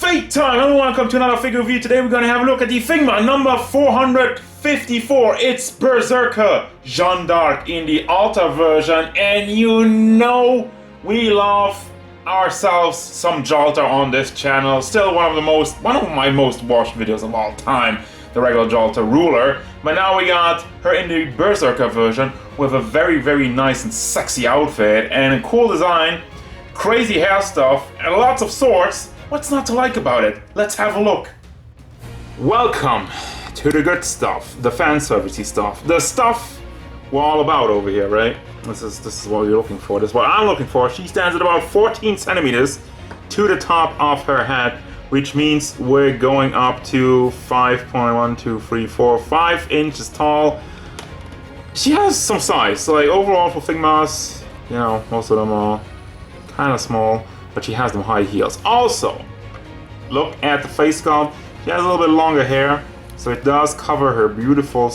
Fate time! Hello, welcome to another figure review. Today we're going to have a look at the Figma number 454. It's Berserker Jeanne in the Alta version, and you know we love ourselves some Jalta on this channel. Still one of my most watched videos of all time, the regular Jalta ruler. But now we got her in the Berserker version with a very nice and sexy outfit and a cool design, crazy hair stuff, and lots of swords. What's not to like about it? Let's have a look. Welcome to the good stuff, the fan servicey stuff, the stuff we're all about over here, right? This is what you're looking for. This is what I'm looking for. She stands at about 14 centimeters to the top of her head, which means we're going up to 5 inches tall. She has some size. Like overall for Figmas, you know, most of them are kind of small, but she has them high heels. Also, look at the face sculpt. She has a little bit longer hair, so it does cover her beautiful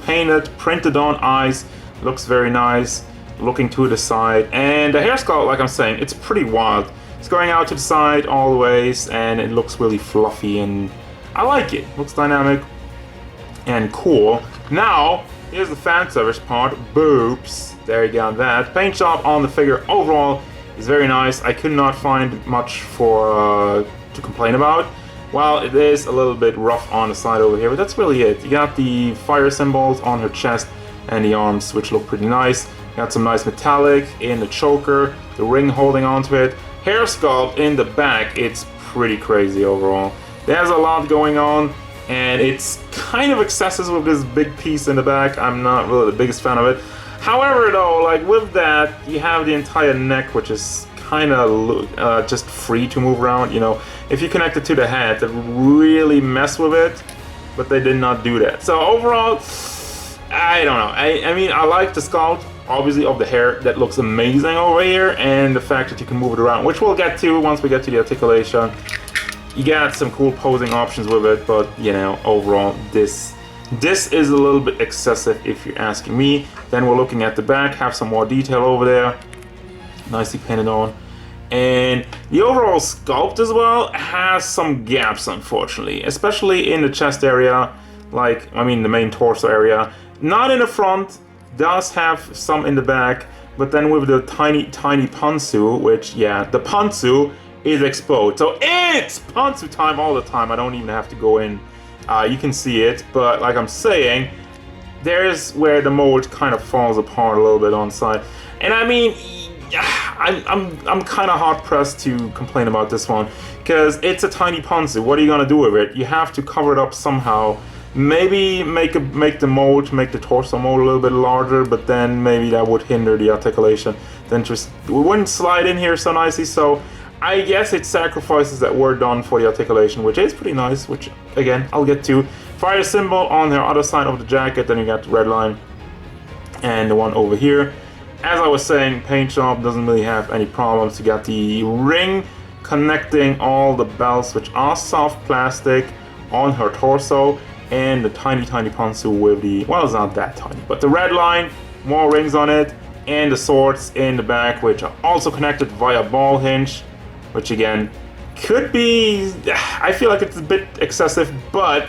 painted, printed on eyes. Looks very nice, looking to the side. And the hair sculpt, like I'm saying, it's pretty wild. It's going out to the side all the ways, and it looks really fluffy, and I like it. Looks dynamic and cool. Now, here's the fan service part. Boobs. There you go, that. Paint job on the figure overall is very nice. I could not find much to complain about. Well, it is a little bit rough on the side over here, but that's really it. You got the fire symbols on her chest and the arms, which look pretty nice. You got some nice metallic in the choker, the ring holding onto it. Hair sculpt in the back, it's pretty crazy overall. There's a lot going on, and it's kind of excessive with this big piece in the back. I'm not really the biggest fan of it. However, though, like with that, you have the entire neck, which is kind of just free to move around. You know, if you connect it to the head, that really mess with it, but they did not do that. So overall, I don't know. I mean, I like the sculpt, obviously, of the hair. That looks amazing over here, and the fact that you can move it around, which we'll get to once we get to the articulation. You got some cool posing options with it, but you know, overall, this is a little bit excessive if you're asking me. Then we're looking at the back, have some more detail over there, nicely painted on. And the overall sculpt as well has some gaps, unfortunately, especially in the chest area, like, I mean, the main torso area. Not in the front, does have some in the back, but then with the tiny pantsu, which, yeah, the pantsu is exposed. So it's pantsu time all the time. I don't even have to go in. You can see it, but like I'm saying, there's where the mold kind of falls apart a little bit on side. And I mean, I'm kind of hard pressed to complain about this one, because it's a tiny pantsu. What are you gonna do with it? You have to cover it up somehow. Maybe make the torso mold a little bit larger, but then maybe that would hinder the articulation. Then just it wouldn't slide in here so nicely. So I guess it sacrifices that were done for the articulation, which is pretty nice, which again I'll get to. Fire symbol on the other side of the jacket, then you got the red line and the one over here. As I was saying, paint job doesn't really have any problems. You got the ring connecting all the belts, which are soft plastic, on her torso, and the tiny pantsu with the, well, it's not that tiny, but the red line, more rings on it, and the swords in the back, which are also connected via ball hinge, which again could be, I feel like it's a bit excessive, but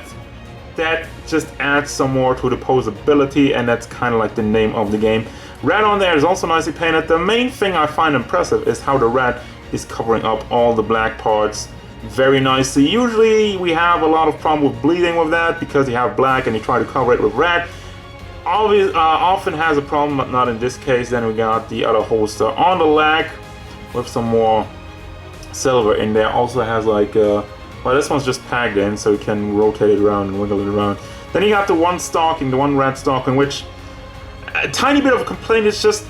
that just adds some more to the posability, and that's kind of like the name of the game. Red on there is also nicely painted. The main thing I find impressive is how the red is covering up all the black parts very nicely. Usually we have a lot of problem with bleeding with that, because you have black and you try to cover it with red. Often has a problem, but not in this case. Then we got the other holster on the leg with some more silver in there. Also has like well, this one's just packed in, so you can rotate it around and wiggle it around. Then you got the one red stocking, which a tiny bit of a complaint, it's just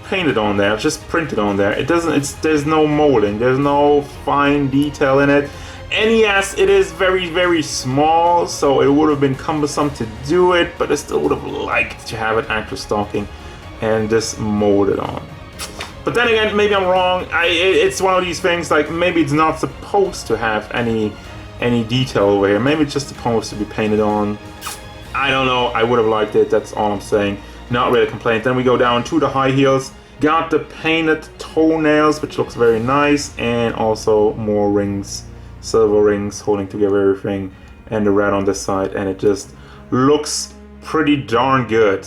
painted on there, it's just printed on there. There's no molding, there's no fine detail in it. And yes, it is very small, so it would have been cumbersome to do it, but I still would have liked to have an actual stocking and just mold it on. But then again, maybe I'm wrong. It's one of these things, like maybe it's not supposed to have any detail over here. Maybe it's just supposed to be painted on. I don't know. I would have liked it. That's all I'm saying. Not really a complaint. Then we go down to the high heels. Got the painted toenails, which looks very nice, and also more rings, silver rings holding together everything, and the red on this side, and it just looks pretty darn good.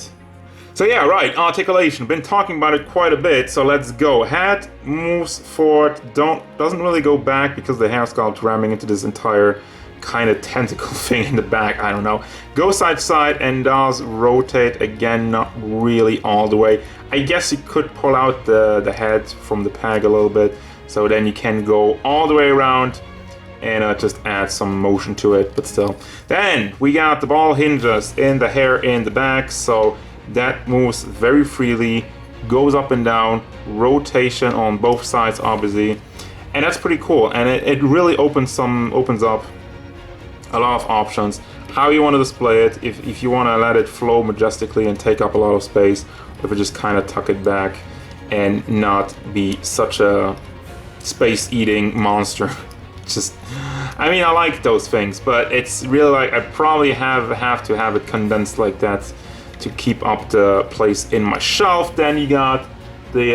So yeah, right, articulation. Been talking about it quite a bit, so let's go. Head moves forward, doesn't really go back because the hair sculpt ramming into this entire kind of tentacle thing in the back, I don't know. Go side to side and does rotate again, not really all the way. I guess you could pull out the head from the peg a little bit, so then you can go all the way around and just add some motion to it, but still. Then we got the ball hinges in the hair in the back, so that moves very freely, goes up and down, rotation on both sides obviously, and that's pretty cool. And it really opens up a lot of options how you want to display it, if you want to let it flow majestically and take up a lot of space, or if you just kind of tuck it back and not be such a space-eating monster. Just, I mean, I like those things, but it's really like I probably have to have it condensed like that to keep up the place in my shelf. Then you got the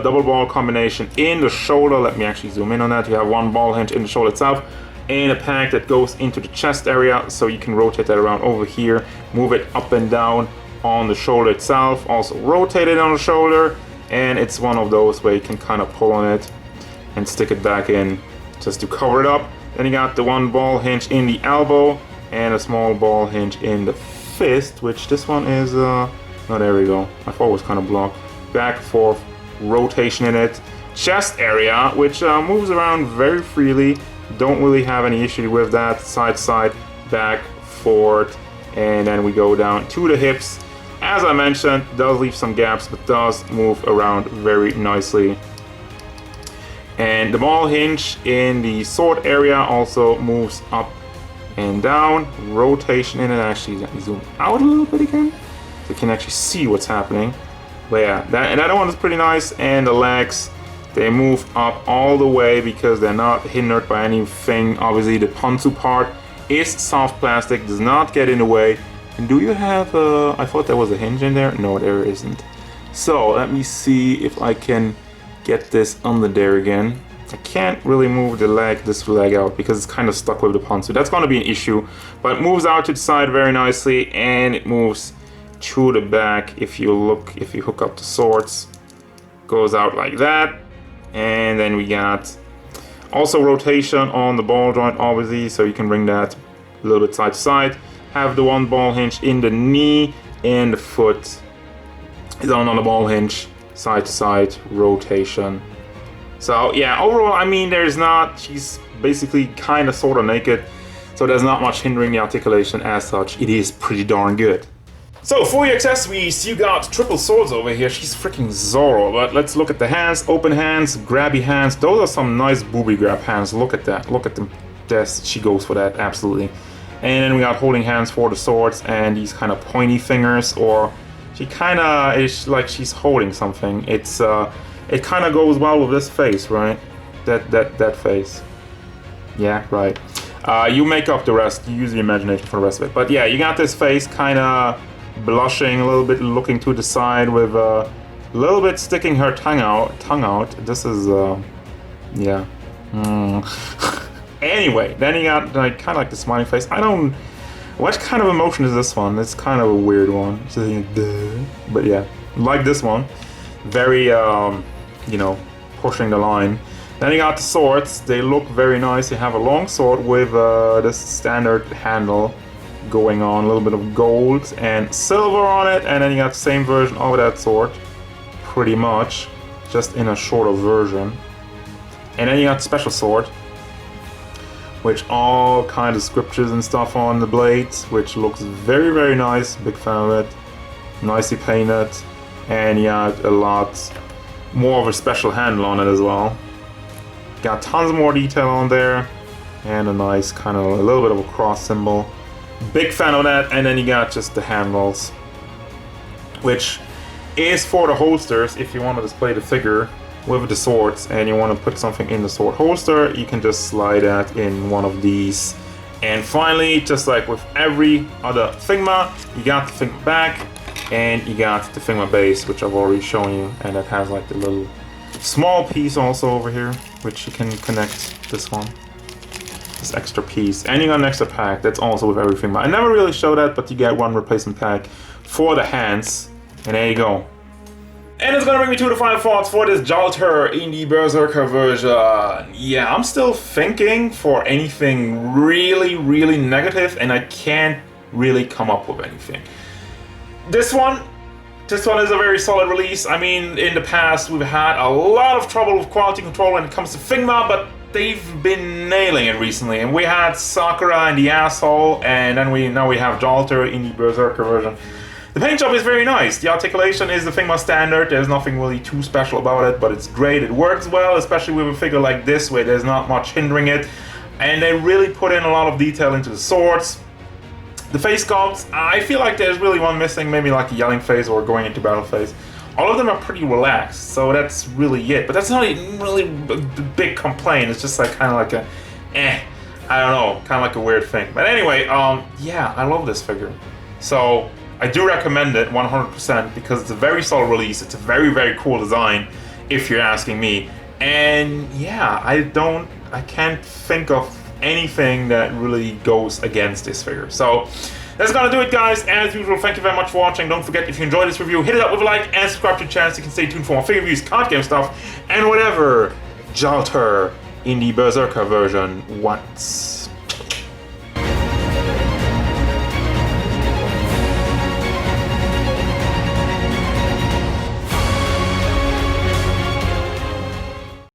double ball combination in the shoulder. Let me actually zoom in on that. You have one ball hinge in the shoulder itself and a peg that goes into the chest area, so you can rotate that around over here, move it up and down on the shoulder itself, also rotate it on the shoulder, and it's one of those where you can kind of pull on it and stick it back in just to cover it up. Then you got the one ball hinge in the elbow and a small ball hinge in the fist, which this one is, no, there we go. I thought it was kind of blocked. Back, forth, rotation in it. Chest area, which moves around very freely. Don't really have any issue with that. Side, side, back, forward, and then we go down to the hips. As I mentioned, does leave some gaps, but does move around very nicely. And the ball hinge in the sword area also moves up and down. Rotation in it. Actually, let me zoom out a little bit again, so you can actually see what's happening. But yeah, that one is pretty nice. And the legs, they move up all the way because they're not hindered by anything. Obviously, the ponzu part is soft plastic, does not get in the way. And do you have I thought there was a hinge in there. No, there isn't. So let me see if I can get this under there again. I can't really move this leg out because it's kind of stuck with the ponzu. That's going to be an issue, but it moves out to the side very nicely, and it moves to the back. If you hook up the swords, goes out like that. And then we got also rotation on the ball joint, obviously, so you can bring that a little bit side to side. Have the one ball hinge in the knee, and the foot is on the ball hinge, side to side rotation. So yeah, overall, I mean, she's basically kind of sort of naked, so there's not much hindering the articulation as such. It is pretty darn good. So for your accessories, you got triple swords over here. She's freaking Zorro. But let's look at the hands. Open hands, grabby hands. Those are some nice booby grab hands. Look at that. Look at them. Yes, she goes for that, absolutely. And then we got holding hands for the swords and these kind of pointy fingers, or she kind of is like she's holding something. It kind of goes well with this face, right? That face. Yeah, right. You make up the rest. You use the imagination for the rest of it. But yeah, you got this face kind of blushing a little bit, looking to the side with a little bit sticking her tongue out. This is yeah. Anyway, then you got like kind of like the smiling face. What kind of emotion is this one? It's kind of a weird one. But yeah, like this one, very you know, pushing the line. Then you got the swords. They look very nice. You have a long sword with this standard handle going on, a little bit of gold and silver on it, and then you got the same version of that sword, pretty much, just in a shorter version. And then you got the special sword, which all kind of scriptures and stuff on the blades, which looks very, very nice. Big fan of it. Nicely painted, and you got a lot more of a special handle on it as well. Got tons more detail on there, and a nice kind of a little bit of a cross symbol. Big fan of that. And then you got just the handles, which is for the holsters. If you want to display the figure with the swords and you want to put something in the sword holster, you can just slide that in one of these. And finally, just like with every other Figma, you got the Figma back, And you got the Figma base, which I've already shown you, and that has like the little small piece also over here, which you can connect this one. This extra piece. And you got an extra pack that's also with every Figma. I never really show that, but you get one replacement pack for the hands. And there you go. And it's gonna bring me to the final thoughts for this Jalter in the Berserker version. Yeah, I'm still thinking for anything really, really negative, and I can't really come up with anything. This one is a very solid release. I mean, in the past we've had a lot of trouble with quality control when it comes to Figma, but they've been nailing it recently. And we had Sakura and the asshole, and then now we have Jalter in the Berserker version. The paint job is very nice. The articulation is the Figma standard. There's nothing really too special about it, but it's great. It works well, especially with a figure like this, where there's not much hindering it. And they really put in a lot of detail into the swords. The face sculpts, I feel like there's really one missing, maybe like a yelling phase or going into battle phase. All of them are pretty relaxed, so that's really it. But that's not even really a big complaint. It's just like kind of like a, I don't know, kind of like a weird thing. But anyway, yeah, I love this figure. So I do recommend it 100% because it's a very solid release. It's a very, very cool design, if you're asking me. And yeah, I can't think of anything that really goes against this figure. So that's gonna do it, guys. As usual, thank you very much for watching. Don't forget, if you enjoyed this review, hit it up with a like and subscribe to the channel so you can stay tuned for more figure reviews, card game stuff, and whatever Jalter in the Berserker version wants.